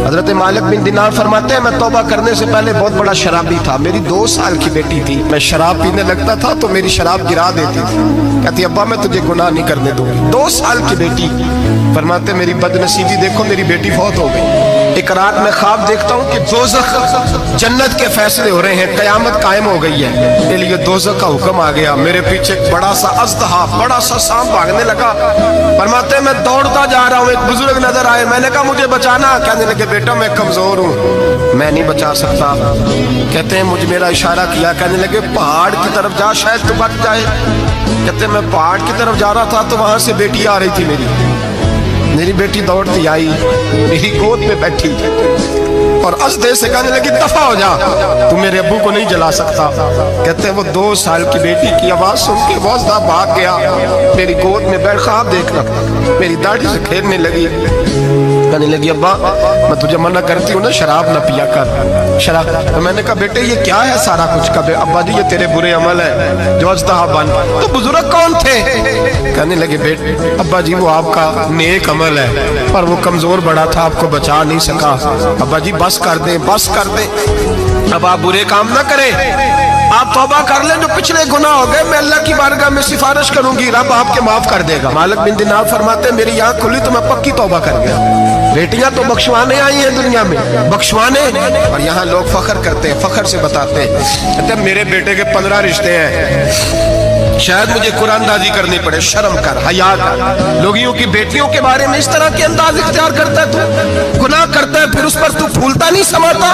حضرت مالک بن دینار فرماتے ہیں میں توبہ کرنے سے پہلے بہت بڑا شرابی تھا، میری 2 سال کی بیٹی تھی، میں شراب پینے لگتا تھا تو میری شراب گرا دیتی تھی، کہتی ابا میں تجھے گناہ نہیں کرنے دوں گی۔ 2 سال کی بیٹی، فرماتے میری بد نصیبی دیکھو میری بیٹی فوت ہو گئی۔ ایک رات میں خواب دیکھتا ہوں کہ دوزخ جنت کے فیصلے ہو رہے ہیں، قیامت قائم ہو گئی ہے، اس لیے دوزخ کا حکم آ گیا۔ میرے پیچھے ایک بڑا سا اژدہا، بڑا سا سانپ بھاگنے لگا، فرماتے میں دوڑتا جا رہا ہوں، ایک بزرگ نظر آئے، میں نے کہا مجھے بچانا، کہنے لگے بیٹا میں کمزور ہوں، میں نہیں بچا سکتا۔ کہتے ہیں مجھے میرا اشارہ کیا، کہنے لگے پہاڑ کی طرف جا شاید تو بچ جائے۔ کہتے ہیں میں پہاڑ کی طرف جا رہا تھا تو وہاں سے بیٹی آ رہی تھی، میری بیٹی دوڑتی آئی، میری گود میں بیٹھی اور ازدے سے کہنے لگی دفع ہو جا، تو میرے ابو کو نہیں جلا سکتا۔ کہتے ہیں وہ 2 سال کی بیٹی کی آواز سن کے وہ ازدہ بھاگ گیا، میری گود میں بیٹھ خواب دیکھنا، میری داڑھی سے کھیلنے لگی، کہنے لگی ابا میں تجھے منع کرتی ہوں نا شراب نہ پیا کر شراب۔ تو میں نے کہا بیٹے یہ کیا ہے سارا کچھ؟ کہا ابا جی یہ تیرے برے عمل ہے جو ازدہا بن۔ تو بزرگ کون تھے؟ کہنے لگے بیٹے ابا جی وہ آپ کا نیک عمل ہے پر وہ کمزور بڑا تھا، آپ کو بچا نہیں سکا۔ ابا جی بس کر دیں بس کر دیں، اب آپ برے کام نہ کریں، آپ توبہ کر لیں، جو پچھلے گناہ ہو گئے میں اللہ کی بارگاہ میں سفارش کروں گی، رب آپ کے معاف کر دے گا۔ مالک بن دینار فرماتے ہیں میری آنکھ کھلی تو میں پکی توبہ کر گیا۔ بیٹیاں تو بخشوانے آئی ہیں دنیا میں، بخشوانے، اور یہاں لوگ فخر کرتے ہیں، فخر سے بتاتے ہیں، کہتے ہیں میرے بیٹے کے 15 رشتے ہیں، شاید مجھے قرآن دازی کرنی پڑے، شرم کر، حیا کر۔ لوگیوں کی بیٹیوں کے بارے میں اس طرح کے انداز اختیار کرتا ہے، تو گناہ کرتا ہے پھر اس پر تو پھولتا نہیں سماتا،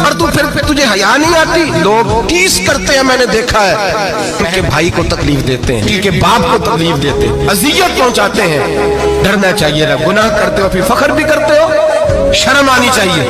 اور تو پھر تجھے حیا نہیں آتی۔ لوگ ٹیس کرتے ہیں، میں نے دیکھا ہے، ان کے بھائی کو تکلیف دیتے ہیں، ان کے باپ کو تکلیف دیتے ہیں، اذیت پہنچاتے ہیں۔ ڈرنا چاہیے، گناہ کرتے ہو پھر فخر بھی کرتے ہو، شرم آنی چاہیے۔